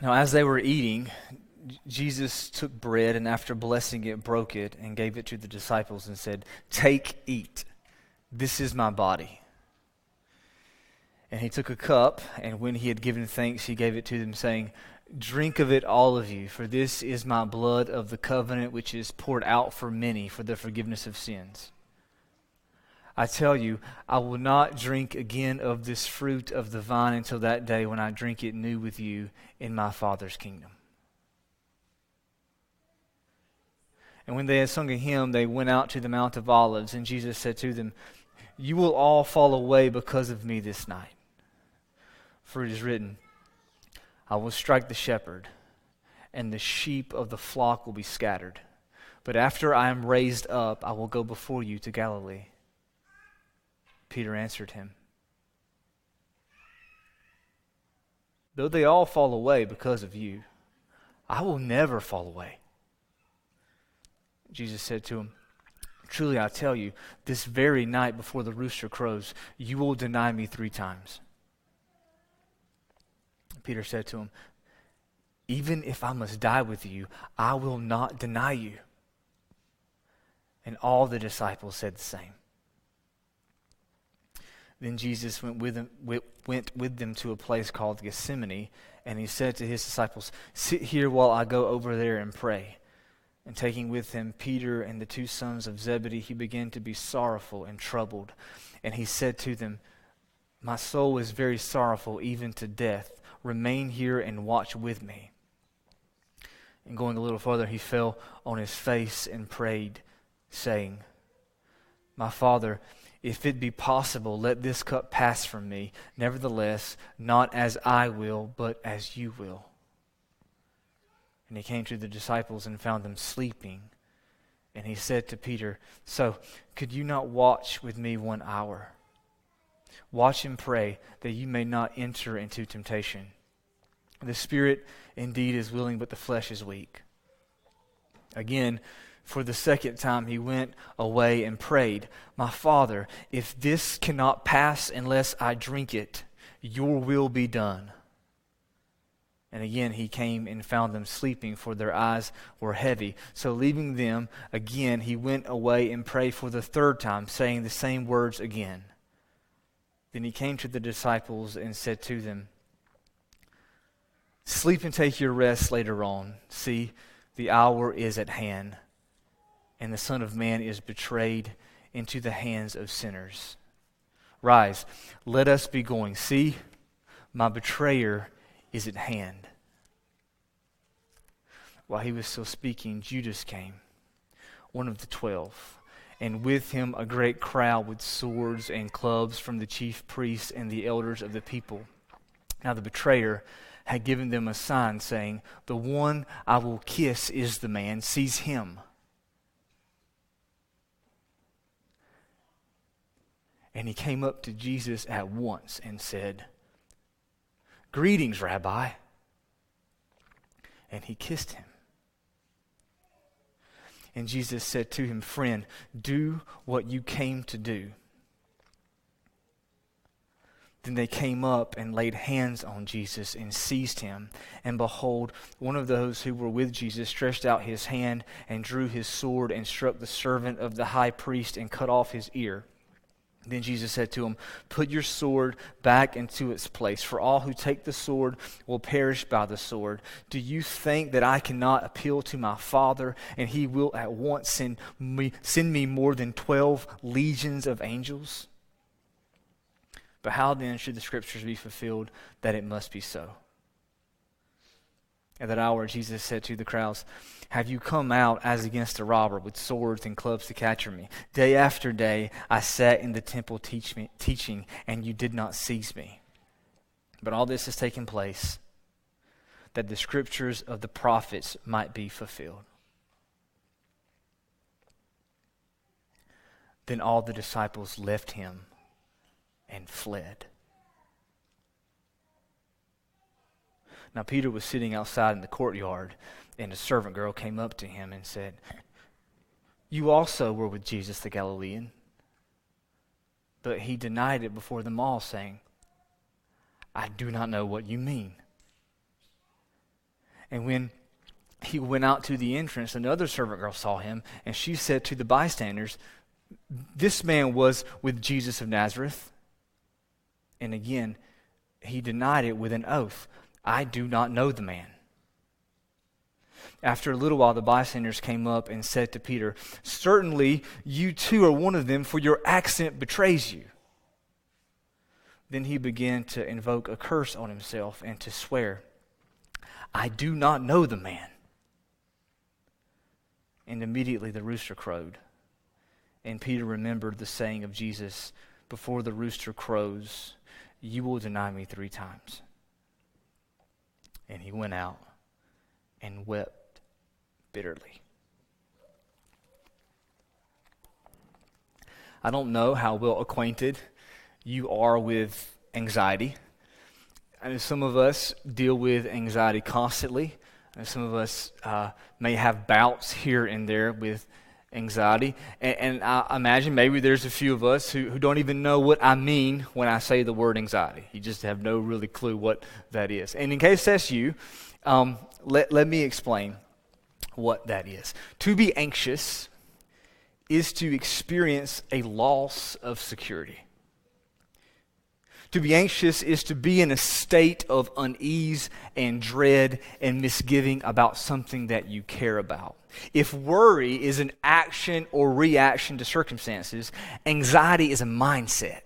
Now, as they were eating, Jesus took bread and after blessing it, broke it and gave it to the disciples and said, "Take, eat. This is my body." And he took a cup, and when he had given thanks, he gave it to them, saying, "Drink of it, all of you, for this is my blood of the covenant, which is poured out for many for the forgiveness of sins. I tell you, I will not drink again of this fruit of the vine until that day when I drink it new with you in my Father's kingdom." And when they had sung a hymn, they went out to the Mount of Olives, and Jesus said to them, "You will all fall away because of me this night. For it is written, I will strike the shepherd, and the sheep of the flock will be scattered. But after I am raised up, I will go before you to Galilee." Peter answered him, "Though they all fall away because of you, I will never fall away." Jesus said to him, "Truly I tell you, this very night before the rooster crows, you will deny me 3 times. Peter said to him, "Even if I must die with you, I will not deny you." And all the disciples said the same. Then Jesus went with them to a place called Gethsemane, and he said to his disciples, "Sit here while I go over there and pray." And taking with him Peter and the 2 sons of Zebedee, he began to be sorrowful and troubled. And he said to them, "My soul is very sorrowful, even to death. Remain here and watch with me." And going a little further, he fell on his face and prayed, saying, "My Father, if it be possible, let this cup pass from me. Nevertheless, not as I will, but as you will." And he came to the disciples and found them sleeping. And he said to Peter, "So, could you not watch with me 1 hour? Watch and pray that you may not enter into temptation. The spirit indeed is willing, but the flesh is weak." Again, for the 2nd time, he went away and prayed, "My Father, if this cannot pass unless I drink it, your will be done." And again he came and found them sleeping, for their eyes were heavy. So leaving them again, he went away and prayed for the 3rd time, saying the same words again. Then he came to the disciples and said to them, "Sleep and take your rest later on. See, the hour is at hand, and the Son of Man is betrayed into the hands of sinners. Rise, let us be going. See, my betrayer is at hand." While he was still speaking, Judas came, one of the 12, and with him a great crowd with swords and clubs from the chief priests and the elders of the people. Now the betrayer had given them a sign, saying, "The one I will kiss is the man. Seize him." And he came up to Jesus at once and said, "Greetings, Rabbi." And he kissed him. And Jesus said to him, "Friend, do what you came to do." Then they came up and laid hands on Jesus and seized him. And behold, one of those who were with Jesus stretched out his hand and drew his sword and struck the servant of the high priest and cut off his ear. Then Jesus said to him, "Put your sword back into its place, for all who take the sword will perish by the sword. Do you think that I cannot appeal to my Father, and he will at once send me more than 12 legions of angels? But how then should the scriptures be fulfilled that it must be so?" At that hour Jesus said to the crowds, "Have you come out as against a robber with swords and clubs to capture me? Day after day I sat in the temple teaching, and you did not seize me. But all this has taken place that the scriptures of the prophets might be fulfilled." Then all the disciples left him and fled. Now Peter was sitting outside in the courtyard, and a servant girl came up to him and said, "You also were with Jesus the Galilean." But he denied it before them all, saying, "I do not know what you mean." And when he went out to the entrance, another servant girl saw him, and she said to the bystanders, "This man was with Jesus of Nazareth." And again, he denied it with an oath, "I do not know the man." After a little while, the bystanders came up and said to Peter, "Certainly you too are one of them, for your accent betrays you." Then he began to invoke a curse on himself and to swear, "I do not know the man." And immediately the rooster crowed. And Peter remembered the saying of Jesus, "Before the rooster crows, you will deny me 3 times." And he went out and wept bitterly. I don't know how well acquainted you are with anxiety. I know some of us deal with anxiety constantly. And some of us may have bouts here and there with anxiety. And I imagine maybe there's a few of us who don't even know what I mean when I say the word anxiety. You just have no really clue what that is. And in case that's you, let me explain what that is. To be anxious is to experience a loss of security. To be anxious is to be in a state of unease and dread and misgiving about something that you care about. If worry is an action or reaction to circumstances, anxiety is a mindset.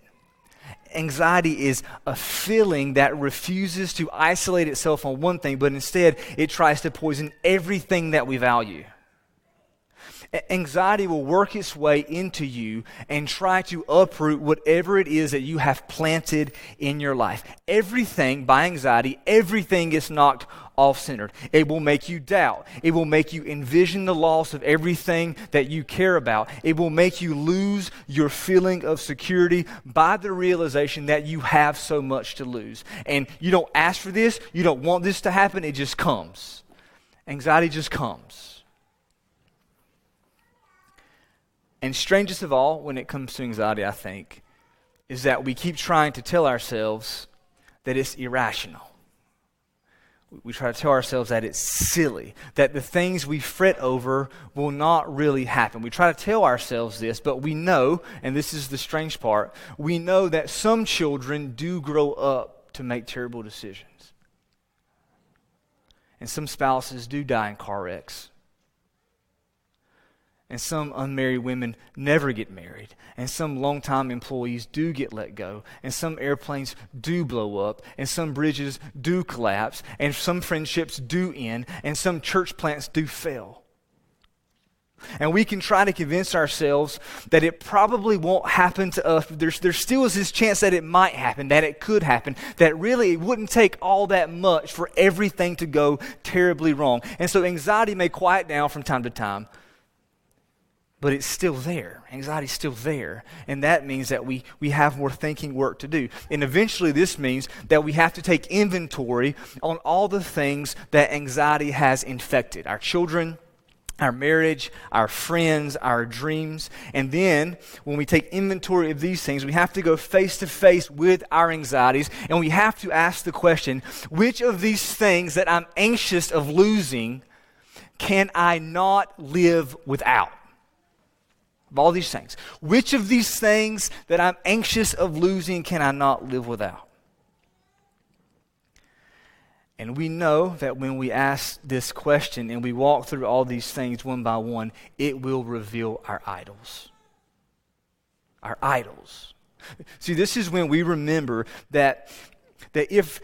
Anxiety is a feeling that refuses to isolate itself on one thing, but instead it tries to poison everything that we value. Anxiety will work its way into you and try to uproot whatever it is that you have planted in your life. Everything, by anxiety, everything gets knocked off-centered. It will make you doubt. It will make you envision the loss of everything that you care about. It will make you lose your feeling of security by the realization that you have so much to lose. And you don't ask for this. You don't want this to happen. It just comes. Anxiety just comes. And strangest of all, when it comes to anxiety, I think, is that we keep trying to tell ourselves that it's irrational. We try to tell ourselves that it's silly, that the things we fret over will not really happen. We try to tell ourselves this, but we know, and this is the strange part, we know that some children do grow up to make terrible decisions. And some spouses do die in car wrecks. And some unmarried women never get married. And some longtime employees do get let go. And some airplanes do blow up. And some bridges do collapse. And some friendships do end. And some church plants do fail. And we can try to convince ourselves that it probably won't happen to us. There still is this chance that it might happen, that it could happen, that really it wouldn't take all that much for everything to go terribly wrong. And so anxiety may quiet down from time to time, but it's still there. Anxiety's still there. And that means that we have more thinking work to do. And eventually this means that we have to take inventory on all the things that anxiety has infected. Our children, our marriage, our friends, our dreams. And then when we take inventory of these things, we have to go face to face with our anxieties. And we have to ask the question, which of these things that I'm anxious of losing can I not live without? Of all these things, which of these things that I'm anxious of losing can I not live without? And we know that when we ask this question and we walk through all these things one by one, it will reveal our idols. Our idols. See, this is when we remember that if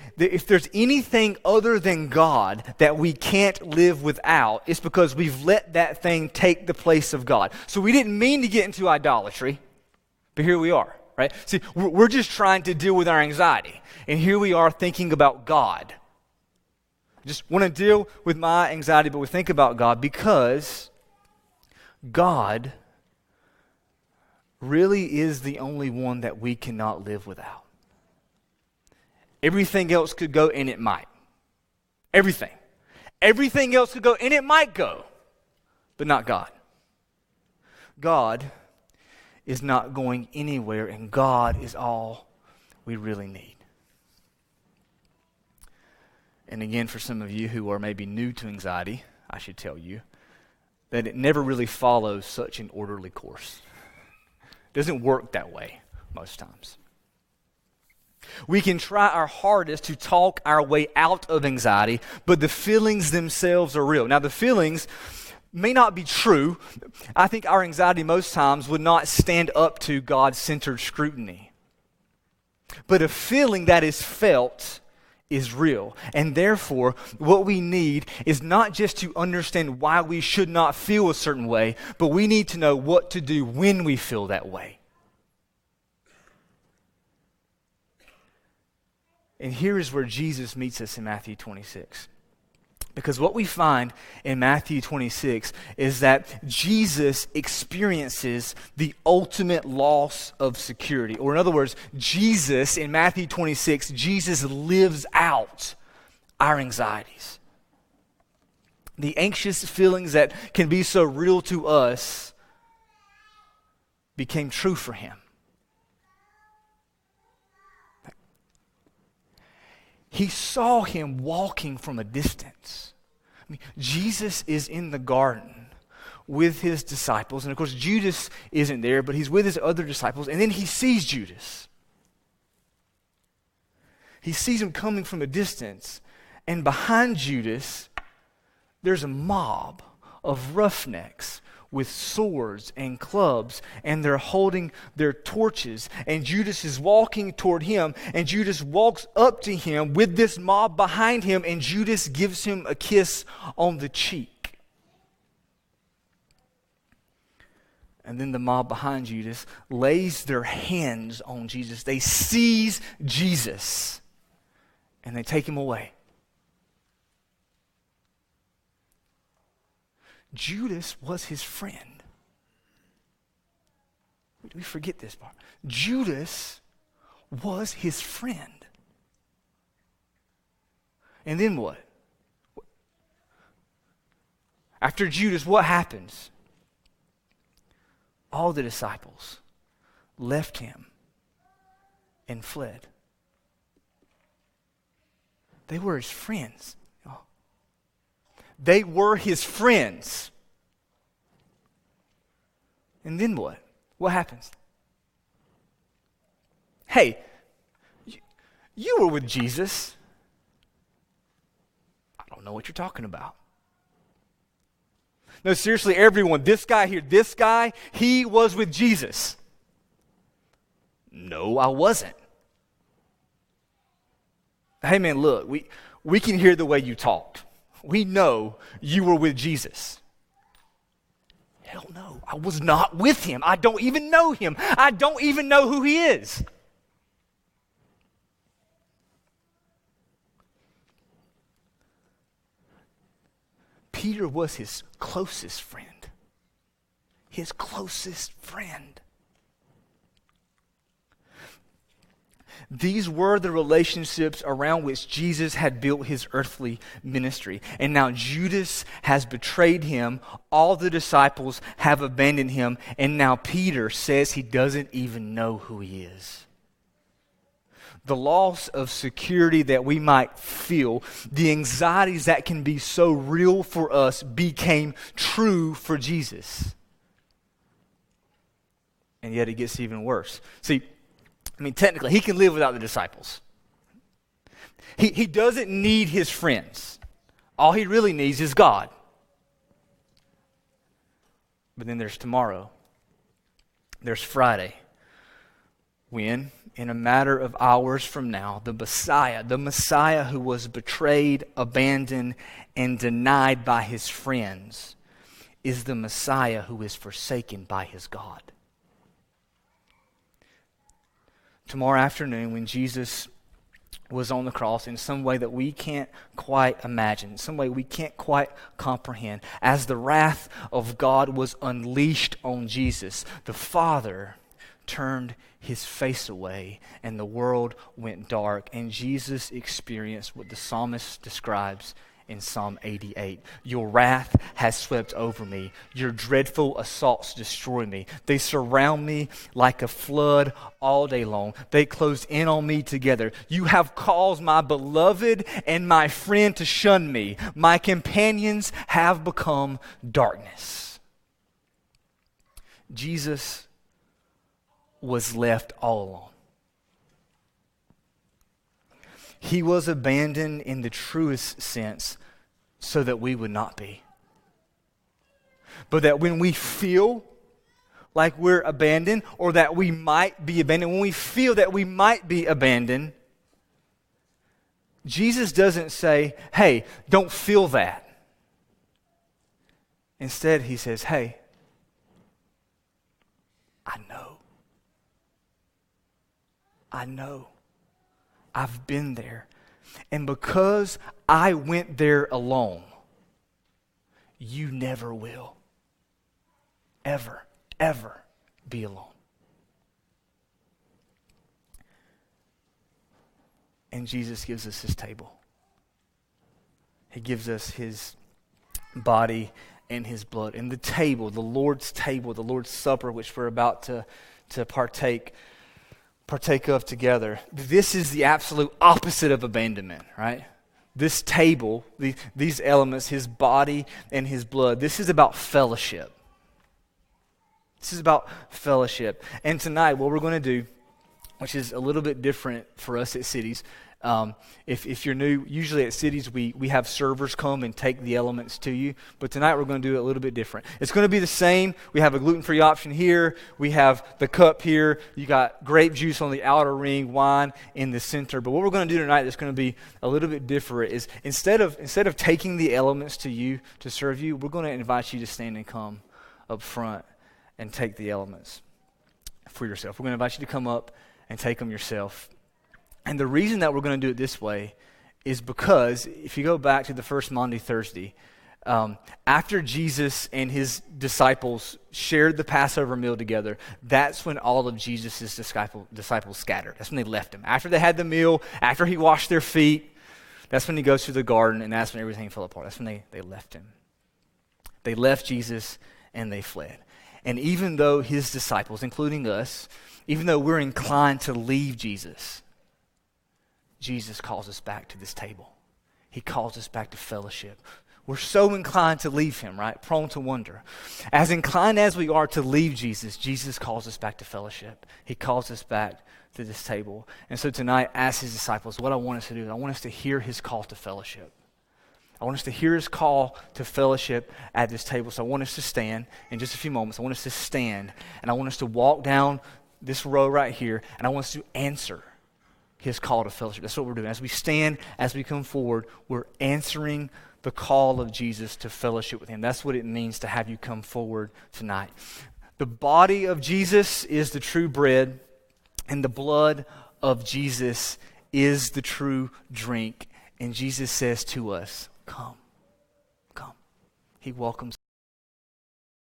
there's anything other than God that we can't live without, it's because we've let that thing take the place of God. So we didn't mean to get into idolatry, but here we are, right? See, we're just trying to deal with our anxiety. And here we are thinking about God. Just want to deal with my anxiety, but we think about God because God really is the only one that we cannot live without. Everything else could go, and it might. Everything. Everything else could go, and it might go, but not God. God is not going anywhere, and God is all we really need. And again, for some of you who are maybe new to anxiety, I should tell you that it never really follows such an orderly course. It doesn't work that way most times. We can try our hardest to talk our way out of anxiety, but the feelings themselves are real. Now, the feelings may not be true. I think our anxiety most times would not stand up to God-centered scrutiny. But a feeling that is felt is real. And therefore, what we need is not just to understand why we should not feel a certain way, but we need to know what to do when we feel that way. And here is where Jesus meets us in Matthew 26. Because what we find in Matthew 26 is that Jesus experiences the ultimate loss of security. Or in other words, Jesus, in Matthew 26, Jesus lives out our anxieties. The anxious feelings that can be so real to us became true for him. He saw him walking from a distance. I mean, Jesus is in the garden with his disciples. And of course, Judas isn't there, but he's with his other disciples. And then he sees Judas. He sees him coming from a distance. And behind Judas, there's a mob of roughnecks with swords and clubs, and they're holding their torches, and Judas is walking toward him, and Judas walks up to him with this mob behind him, and Judas gives him a kiss on the cheek. And then the mob behind Judas lays their hands on Jesus. They seize Jesus, and they take him away. Judas was his friend. We forget this part. Judas was his friend. And then what? After Judas, what happens? All the disciples left him and fled. They were his friends. They were his friends. And then what? What happens? Hey, you were with Jesus. I don't know what you're talking about. No, seriously, everyone, this guy here, this guy, he was with Jesus. No, I wasn't. Hey man, look, we can hear the way you talked. We know you were with Jesus. Hell no, I was not with him. I don't even know him. I don't even know who he is. Peter was his closest friend. His closest friend. These were the relationships around which Jesus had built his earthly ministry. And now Judas has betrayed him. All the disciples have abandoned him. And now Peter says he doesn't even know who he is. The loss of security that we might feel, the anxieties that can be so real for us, became true for Jesus. And yet it gets even worse. See, technically, he can live without the disciples. He doesn't need his friends. All he really needs is God. But then there's tomorrow. There's Friday. When, in a matter of hours from now, the Messiah who was betrayed, abandoned, and denied by his friends, is the Messiah who is forsaken by his God. Tomorrow afternoon, when Jesus was on the cross in some way that we can't quite imagine, some way we can't quite comprehend, as the wrath of God was unleashed on Jesus, the Father turned his face away and the world went dark, and Jesus experienced what the psalmist describes in Psalm 88. Your wrath has swept over me. Your dreadful assaults destroy me. They surround me like a flood all day long. They close in on me together. You have caused my beloved and my friend to shun me. My companions have become darkness. Jesus was left all alone. He was abandoned in the truest sense so that we would not be. But that when we feel like we're abandoned or that we might be abandoned, when we feel that we might be abandoned, Jesus doesn't say, hey, don't feel that. Instead, he says, hey, I know. I know. I've been there. And because I went there alone, you never will. Ever, ever be alone. And Jesus gives us his table. He gives us his body and his blood. And the table, the Lord's table, the Lord's supper, which we're about to partake of together. This is the absolute opposite of abandonment, right? This table, these elements, his body and his blood, this is about fellowship. This is about fellowship. And tonight, what we're going to do, which is a little bit different for us at Cities, if you're new, usually at Cities we have servers come and take the elements to you, but tonight we're going to do it a little bit different. It's going to be the same. We have a gluten-free option here. We have the cup here. You got grape juice on the outer ring, wine in the center. But what we're going to do tonight that's going to be a little bit different is instead of taking the elements to you to serve you, we're going to invite you to stand and come up front and take the elements for yourself. We're going to invite you to come up and take them yourself. And the reason that we're going to do it this way is because if you go back to the first Maundy Thursday, after Jesus and his disciples shared the Passover meal together, that's when all of Jesus' disciples scattered. That's when they left him. After they had the meal, after he washed their feet, that's when he goes through the garden, and that's when everything fell apart. That's when they left him. They left Jesus and they fled. And even though his disciples, including us, even though we're inclined to leave Jesus, Jesus calls us back to this table. He calls us back to fellowship. We're so inclined to leave him, right? Prone to wonder. As inclined as we are to leave Jesus, Jesus calls us back to fellowship. He calls us back to this table. And so tonight, as his disciples, what I want us to do is I want us to hear his call to fellowship. I want us to hear his call to fellowship at this table. So I want us to stand in just a few moments. I want us to stand, and I want us to walk down this row right here, and I want us to answer his call to fellowship. That's what we're doing. As we stand, as we come forward, we're answering the call of Jesus to fellowship with him. That's what it means to have you come forward tonight. The body of Jesus is the true bread, and the blood of Jesus is the true drink. And Jesus says to us, come, come. He welcomes